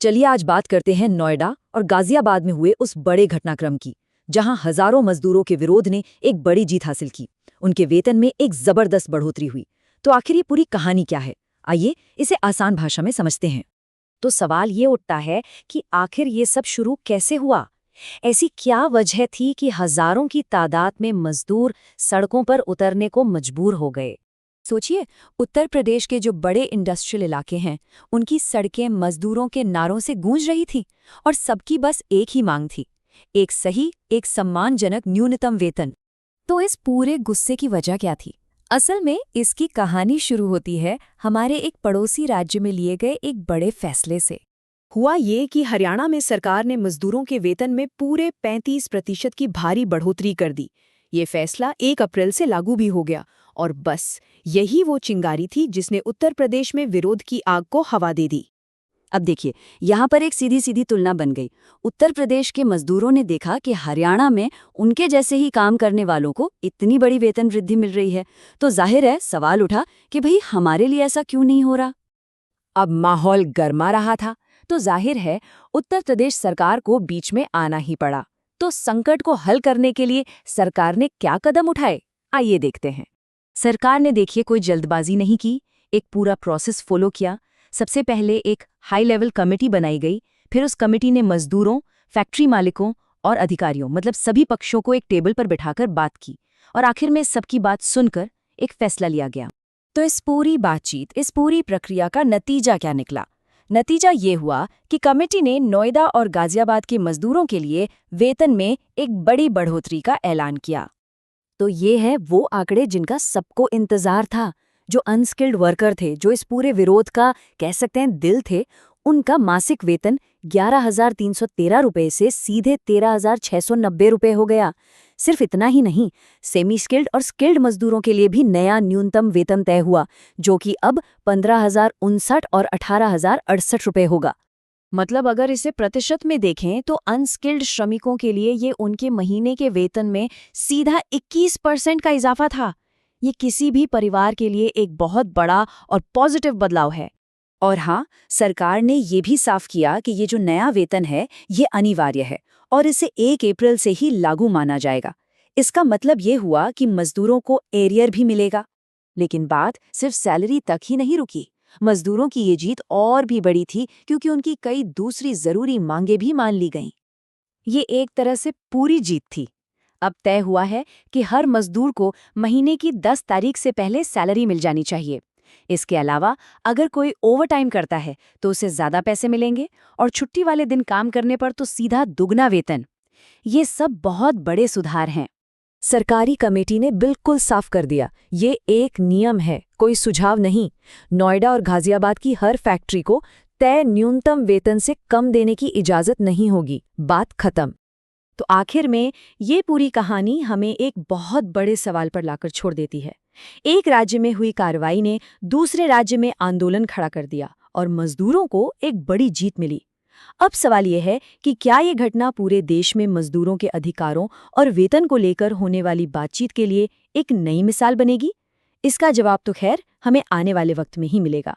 चलिए आज बात करते हैं नोएडा और गाजियाबाद में हुए उस बड़े घटनाक्रम की, जहां हजारों मजदूरों के विरोध ने एक बड़ी जीत हासिल की। उनके वेतन में एक जबरदस्त बढ़ोतरी हुई। तो आखिर ये पूरी कहानी क्या है? आइए इसे आसान भाषा में समझते हैं। तो सवाल ये उठता है कि आखिर ये सब शुरू कैसे हुआ? ऐसी क्या वजह थी कि हजारों की तादाद में मजदूर सड़कों पर उतरने को मजबूर हो गए? सोचिए, उत्तर प्रदेश के जो बड़े इंडस्ट्रियल इलाके हैं, उनकी सड़कें मजदूरों के नारों से गूंज रही थी और सबकी बस एक ही मांग थी, एक सही, एक सम्मानजनक न्यूनतम वेतन। तो इस पूरे गुस्से की वजह क्या थी? असल में इसकी कहानी शुरू होती है हमारे एक पड़ोसी राज्य में लिए गए एक बड़े फैसले से। हुआ ये कि हरियाणा में सरकार ने मजदूरों के वेतन में पूरे 35% की भारी बढ़ोतरी कर दी। ये फैसला 1 अप्रैल से लागू भी हो गया और बस यही वो चिंगारी थी जिसने उत्तर प्रदेश में विरोध की आग को हवा दे दी। अब देखिए, यहाँ पर एक सीधी सीधी तुलना बन गई। उत्तर प्रदेश के मजदूरों ने देखा कि हरियाणा में उनके जैसे ही काम करने वालों को इतनी बड़ी वेतन वृद्धि मिल रही है, तो जाहिर है सवाल उठा कि भाई हमारे लिए ऐसा क्यों नहीं हो रहा। अब माहौल गर्मा रहा था, तो जाहिर है उत्तर प्रदेश सरकार को बीच में आना ही पड़ा। तो संकट को हल करने के लिए सरकार ने क्या कदम उठाए, आइए देखते हैं। सरकार ने देखिए कोई जल्दबाजी नहीं की, एक पूरा प्रोसेस फॉलो किया। सबसे पहले एक हाई लेवल कमेटी बनाई गई, फिर उस कमेटी ने मजदूरों, फैक्ट्री मालिकों और अधिकारियों मतलब सभी पक्षों को एक टेबल पर बिठाकर बात की और आखिर में सबकी बात सुनकर एक फैसला लिया गया। तो इस पूरी बातचीत, इस पूरी प्रक्रिया का नतीजा क्या निकला? नतीजा ये हुआ कि कमेटी ने नोएडा और गाजियाबाद के मजदूरों के लिए वेतन में एक बड़ी बढ़ोतरी का ऐलान किया। तो ये है वो आंकड़े जिनका सबको इंतजार था। जो अनस्किल्ड वर्कर थे, जो इस पूरे विरोध का कह सकते हैं दिल थे, उनका मासिक वेतन 11,313 रुपये से सीधे 13,690 रुपये हो गया। सिर्फ इतना ही नहीं, सेमी स्किल्ड और स्किल्ड मजदूरों के लिए भी नया न्यूनतम वेतन तय हुआ, जो कि अब 15,059 और 18,068 रुपये होगा। मतलब अगर इसे प्रतिशत में देखें तो अनस्किल्ड श्रमिकों के लिए ये उनके महीने के वेतन में सीधा 21% का इजाफा था। ये किसी भी परिवार के लिए एक बहुत बड़ा और पॉजिटिव बदलाव है। और हाँ, सरकार ने ये भी साफ किया कि ये जो नया वेतन है ये अनिवार्य है और इसे 1 अप्रैल से ही लागू माना जाएगा। इसका मतलब ये हुआ कि मजदूरों को एरियर भी मिलेगा। लेकिन बात सिर्फ सैलरी तक ही नहीं रुकी। मजदूरों की ये जीत और भी बड़ी थी क्योंकि उनकी कई दूसरी जरूरी मांगें भी मान ली गईं। ये एक तरह से पूरी जीत थी। अब तय हुआ है कि हर मजदूर को महीने की 10 तारीख से पहले सैलरी मिल जानी चाहिए। इसके अलावा अगर कोई ओवरटाइम करता है तो उसे ज्यादा पैसे मिलेंगे और छुट्टी वाले दिन काम करने पर तो सीधा दुगना वेतन। ये सब बहुत बड़े सुधार हैं। सरकारी कमेटी ने बिल्कुल साफ कर दिया, ये एक नियम है, कोई सुझाव नहीं। नोएडा और गाजियाबाद की हर फैक्ट्री को तय न्यूनतम वेतन से कम देने की इजाजत नहीं होगी। बात खत्म। तो आखिर में ये पूरी कहानी हमें एक बहुत बड़े सवाल पर लाकर छोड़ देती है। एक राज्य में हुई कार्रवाई ने दूसरे राज्य में आंदोलन खड़ा कर दिया और मजदूरों को एक बड़ी जीत मिली। अब सवाल यह है कि क्या ये घटना पूरे देश में मजदूरों के अधिकारों और वेतन को लेकर होने वाली बातचीत के लिए एक नई मिसाल बनेगी? इसका जवाब तो खैर हमें आने वाले वक्त में ही मिलेगा।